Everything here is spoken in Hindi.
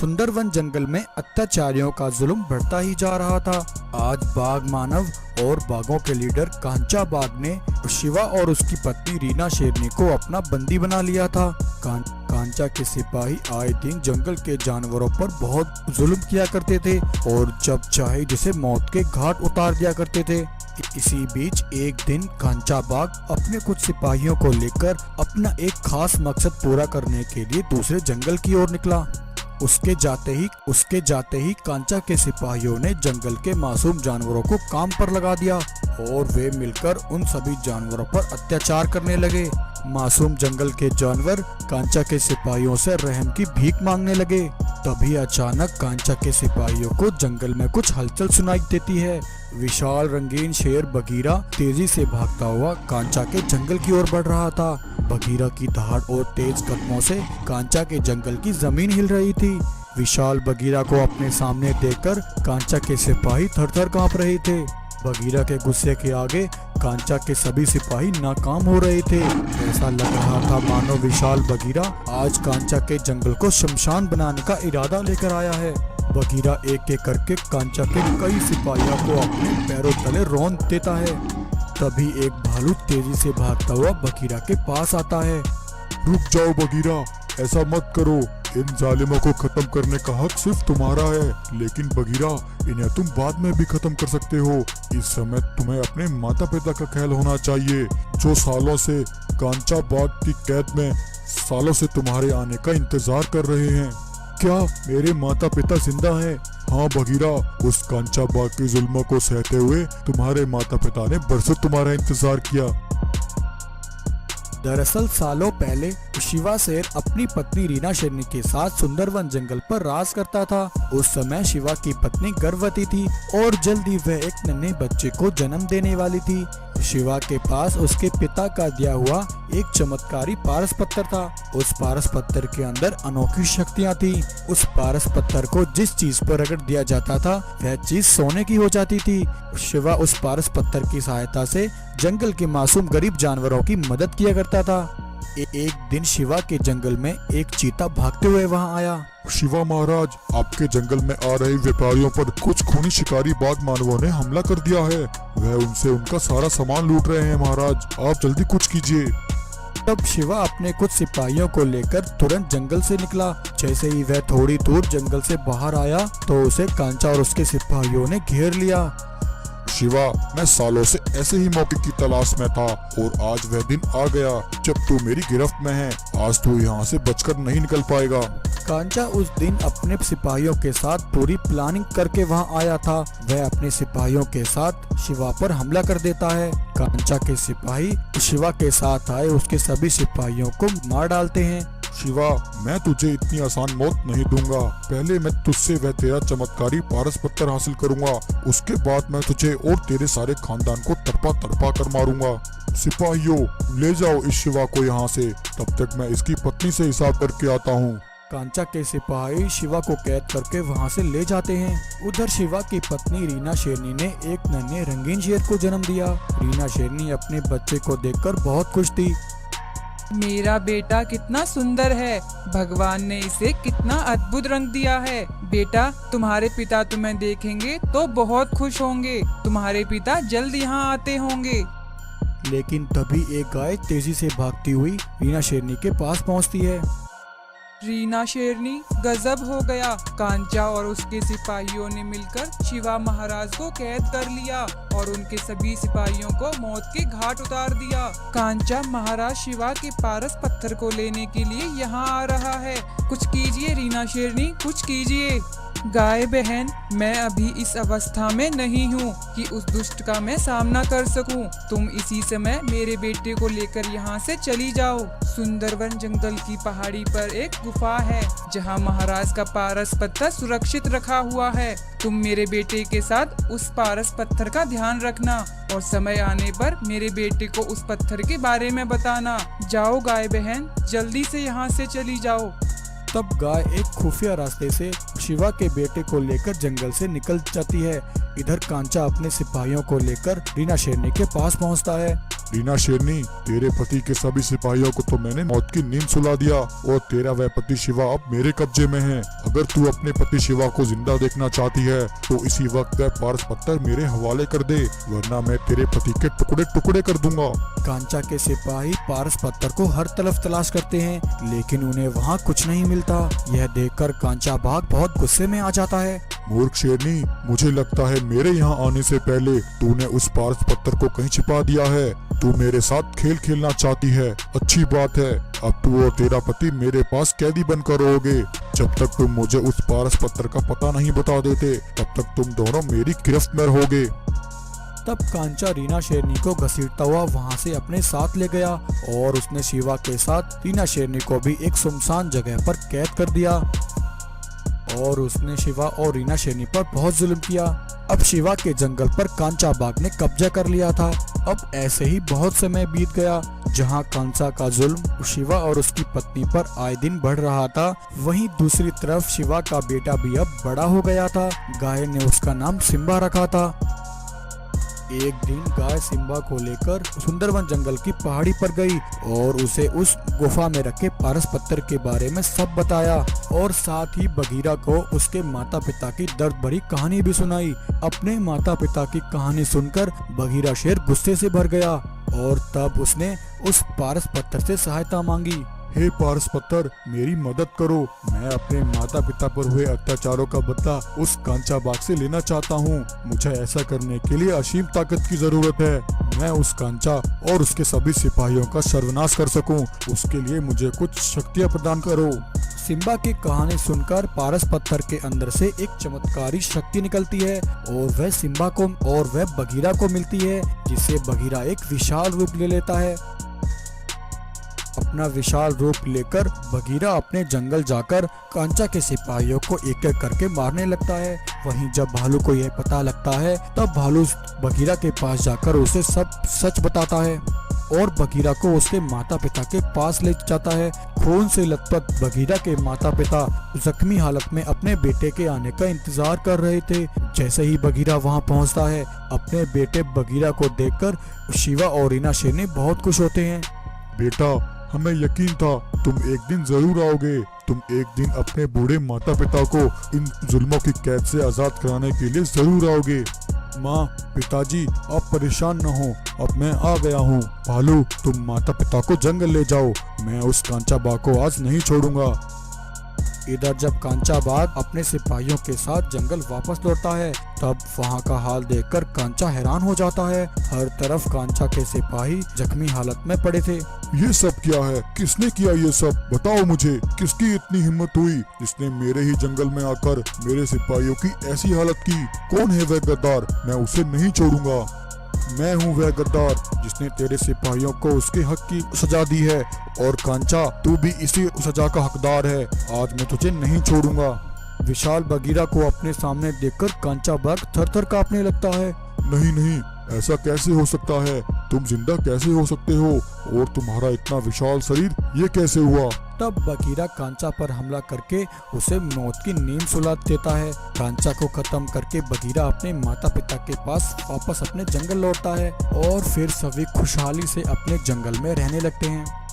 सुंदरवन जंगल में अत्याचारियों का जुल्म बढ़ता ही जा रहा था। आज बाघ मानव और बाघों के लीडर कांचा बाघ ने शिवा और उसकी पत्नी रीना शेरनी को अपना बंदी बना लिया था। कांचा के सिपाही आए दिन जंगल के जानवरों पर बहुत जुल्म किया करते थे और जब चाहे जिसे मौत के घाट उतार दिया करते थे। इसी बीच एक दिन कांचा बाघ अपने कुछ सिपाहियों को लेकर अपना एक खास मकसद पूरा करने के लिए दूसरे जंगल की ओर निकला। उसके जाते ही कांचा के सिपाहियों ने जंगल के मासूम जानवरों को काम पर लगा दिया और वे मिलकर उन सभी जानवरों पर अत्याचार करने लगे। मासूम जंगल के जानवर कांचा के सिपाहियों से रहम की भीख मांगने लगे। तभी अचानक कांचा के सिपाहियों को जंगल में कुछ हलचल सुनाई देती है। विशाल रंगीन शेर बगीरा तेजी से भागता हुआ कांचा के जंगल की ओर बढ़ रहा था। बगीरा की दहाड़ और तेज कदमों से कांचा के जंगल की जमीन हिल रही थी। विशाल बगीरा को अपने सामने देखकर कांचा के सिपाही थर-थर कांप रहे थे। बगीरा के गुस्से के आगे कांचा के सभी सिपाही नाकाम हो रहे थे। ऐसा लग रहा था मानो विशाल बगीरा आज कांचा के जंगल को शमशान बनाने का इरादा लेकर आया है। बगीरा एक एक करके कांचा के कई सिपाहियों को अपने पैरों तले रौंद देता है। तभी एक भालू तेजी से भागता हुआ बगीरा के पास आता है। रुक जाओ बगीरा, ऐसा मत करो। इन जालिमों को खत्म करने का हक सिर्फ तुम्हारा है, लेकिन बगीरा इन्हें तुम बाद में भी खत्म कर सकते हो। इस समय तुम्हें अपने माता पिता का ख्याल होना चाहिए, जो सालों से कांचा बाघ की कैद में सालों से तुम्हारे आने का इंतजार कर रहे हैं। क्या मेरे माता पिता जिंदा हैं? हाँ बगीरा, उस कांचा बाघ के जुल्मों को सहते हुए तुम्हारे माता पिता ने बरसों तुम्हारा इंतजार किया। दरअसल सालों पहले शिवा शेर अपनी पत्नी रीना शेरनी के साथ सुंदरवन जंगल पर राज करता था। उस समय शिवा की पत्नी गर्भवती थी और जल्दी वह एक नन्हे बच्चे को जन्म देने वाली थी। शिवा के पास उसके पिता का दिया हुआ एक चमत्कारी पारस पत्थर था। उस पारस पत्थर के अंदर अनोखी शक्तियाँ थी। उस पारस पत्थर को जिस चीज पर रगड़ दिया जाता था वह चीज सोने की हो जाती थी। शिवा उस पारस पत्थर की सहायता से जंगल के मासूम गरीब जानवरों की मदद किया करता था। एक दिन शिवा के जंगल में एक चीता भागते हुए वहां आया। शिवा महाराज, आपके जंगल में आ रहे व्यापारियों पर कुछ खूनी शिकारी बाघ मानवों ने हमला कर दिया है। वह उनसे उनका सारा सामान लूट रहे हैं महाराज, आप जल्दी कुछ कीजिए। तब शिवा अपने कुछ सिपाहियों को लेकर तुरंत जंगल से निकला। जैसे ही वह थोड़ी दूर जंगल से बाहर आया तो उसे कांचा और उसके सिपाहियों ने घेर लिया। शिवा, मैं सालों से ऐसे ही मौके की तलाश में था और आज वह दिन आ गया जब तू मेरी गिरफ्त में है। आज तू यहाँ से बचकर नहीं निकल पाएगा। कांचा उस दिन अपने सिपाहियों के साथ पूरी प्लानिंग करके वहाँ आया था। वह अपने सिपाहियों के साथ शिवा पर हमला कर देता है। कांचा के सिपाही शिवा के साथ आए उसके सभी सिपाहियों को मार डालते हैं। शिवा, मैं तुझे इतनी आसान मौत नहीं दूंगा। पहले मैं तुझसे वह तेरा चमत्कारी पारस पत्थर हासिल करूंगा, उसके बाद मैं तुझे और तेरे सारे खानदान को तरपा तरपा कर मारूंगा। सिपाहियों, ले जाओ इस शिवा को यहाँ से, तब तक मैं इसकी पत्नी से हिसाब करके आता हूँ। कांचा के सिपाही शिवा को कैद करके वहाँ से ले जाते हैं। उधर शिवा की पत्नी रीना शेरनी ने एक नन्हे रंगीन शेर को जन्म दिया। रीना शेरनी अपने बच्चे को देखकर बहुत खुश थी। मेरा बेटा कितना सुंदर है, भगवान ने इसे कितना अद्भुत रंग दिया है। बेटा, तुम्हारे पिता तुम्हें देखेंगे तो बहुत खुश होंगे। तुम्हारे पिता जल्द यहाँ आते होंगे। लेकिन तभी एक गाय तेजी से भागती हुई रीना शेरनी के पास पहुँचती है। रीना शेरनी, गजब हो गया। कांचा और उसके सिपाहियों ने मिलकर शिवा महाराज को कैद कर लिया और उनके सभी सिपाहियों को मौत के घाट उतार दिया। कांचा महाराज शिवा के पारस पत्थर को लेने के लिए यहाँ आ रहा है। कुछ कीजिए रीना शेरनी, कुछ कीजिए। गाय बहन, मैं अभी इस अवस्था में नहीं हूँ कि उस दुष्ट का मैं सामना कर सकूं। तुम इसी समय मेरे बेटे को लेकर यहाँ से चली जाओ। सुंदरवन जंगल की पहाड़ी पर एक गुफा है जहाँ महाराज का पारस पत्थर सुरक्षित रखा हुआ है। तुम मेरे बेटे के साथ उस पारस पत्थर का ध्यान रखना और समय आने पर मेरे बेटे को उस पत्थर के बारे में बताना। जाओ गाय बहन, जल्दी से यहाँ से चली जाओ। तब गाय एक खुफिया रास्ते से शिवा के बेटे को लेकर जंगल से निकल जाती है। इधर कांचा अपने सिपाहियों को लेकर रीना शेरनी के पास पहुंचता है। रीना शेरनी, तेरे पति के सभी सिपाहियों को तो मैंने मौत की नींद सुला दिया और तेरा वह पति शिवा अब मेरे कब्जे में है। अगर तू अपने पति शिवा को जिंदा देखना चाहती है तो इसी वक्त वह पारस पत्थर मेरे हवाले कर दे, वरना मैं तेरे पति के टुकड़े टुकड़े कर दूंगा। कांचा के सिपाही पारस पत्थर को हर तरफ तलाश करते हैं, लेकिन उन्हें वहाँ कुछ नहीं मिलता। यह देखकर कांचा बाघ बहुत गुस्से में आ जाता है। मूर्ख शेरनी, मुझे लगता है मेरे यहाँ आने से पहले तूने उस पारस पत्थर को कहीं छिपा दिया है। तू मेरे साथ खेल खेलना चाहती है, अच्छी बात है। अब तू और तेरा पति मेरे पास कैदी बनकर रहोगे। जब तक तुम मुझे उस पारस पत्थर का पता नहीं बता देते, तब तक तुम दोनों मेरी गिरफ्त में रहोगे। तब कांचा रीना शेरनी को घसीटता हुआ वहाँ से अपने साथ ले गया और उसने शिवा के साथ रीना शेरनी को भी एक सुनसान जगह पर कैद कर दिया और उसने शिवा और रीना शेरनी पर बहुत जुल्म किया। अब शिवा के जंगल पर कांचा बाघ ने कब्जा कर लिया था। अब ऐसे ही बहुत समय बीत गया, जहां कांचा का जुल्म शिवा और उसकी पत्नी पर आए दिन बढ़ रहा था, वहीं दूसरी तरफ शिवा का बेटा भी अब बड़ा हो गया था। गाय ने उसका नाम सिम्बा रखा था। एक दिन गाय सिम्बा को लेकर सुंदरवन जंगल की पहाड़ी पर गई और उसे उस गुफा में रखे पारस पत्थर के बारे में सब बताया और साथ ही बगीरा को उसके माता पिता की दर्द भरी कहानी भी सुनाई। अपने माता पिता की कहानी सुनकर बगीरा शेर गुस्से से भर गया और तब उसने उस पारस पत्थर से सहायता मांगी। हे पारस पत्थर, मेरी मदद करो। मैं अपने माता पिता पर हुए अत्याचारों का बदला उस कांचा बाघ से लेना चाहता हूँ। मुझे ऐसा करने के लिए असीम ताकत की जरूरत है। मैं उस कांचा और उसके सभी सिपाहियों का सर्वनाश कर सकूं। उसके लिए मुझे कुछ शक्तियाँ प्रदान करो। सिम्बा की कहानी सुनकर पारस पत्थर के अंदर से एक चमत्कारी शक्ति निकलती है और वह सिम्बा को और वह बगीरा को मिलती है, जिससे बगीरा एक विशाल रूप ले लेता है। अपना विशाल रूप लेकर बगीरा अपने जंगल जाकर कांचा के सिपाहियों को एक एक करके मारने लगता है। वहीं जब भालू को यह पता लगता है, तब भालू बगीरा के पास जाकर उसे सब सच बताता है और बगीरा को उसके माता पिता के पास ले जाता है। खून से लथपथ बगीरा के माता पिता जख्मी हालत में अपने बेटे के आने का इंतजार कर रहे थे। जैसे ही बगीरा वहां पहुंचता है, अपने बेटे बगीरा को देखकर शिवा और रीना शेरनी बहुत खुश होते हैं। बेटा, हमें यकीन था तुम एक दिन जरूर आओगे। तुम एक दिन अपने बूढ़े माता पिता को इन जुल्मों की कैद से आजाद कराने के लिए जरूर आओगे। माँ, पिताजी, आप परेशान न हो, अब मैं आ गया हूँ। भालू, तुम माता पिता को जंगल ले जाओ। मैं उस कांचा बाघ को आज नहीं छोड़ूंगा। इधर जब कांचा बाघ अपने सिपाहियों के साथ जंगल वापस लौटता है, तब वहाँ का हाल देखकर कांचा हैरान हो जाता है। हर तरफ कांचा के सिपाही जख्मी हालत में पड़े थे। ये सब क्या है? किसने किया ये सब? बताओ मुझे, किसकी इतनी हिम्मत हुई जिसने मेरे ही जंगल में आकर मेरे सिपाहियों की ऐसी हालत की? कौन है वह गद्दार? मैं उसे नहीं छोड़ूंगा। मैं हूँ वह गद्दार जिसने तेरे सिपाहियों को उसके हक की सजा दी है, और कांचा, तू भी इसी सजा का हकदार है। आज मैं तुझे नहीं छोड़ूंगा। विशाल बगीरा को अपने सामने देखकर कांचा बाघ थर-थर कांपने लगता है। नहीं नहीं, ऐसा कैसे हो सकता है? तुम जिंदा कैसे हो सकते हो? और तुम्हारा इतना विशाल शरीर ये कैसे हुआ? तब बगीरा कांचा पर हमला करके उसे मौत की नींद सुला देता है। कांचा को खत्म करके बगीरा अपने माता पिता के पास वापस अपने जंगल लौटता है और फिर सभी खुशहाली से अपने जंगल में रहने लगते हैं।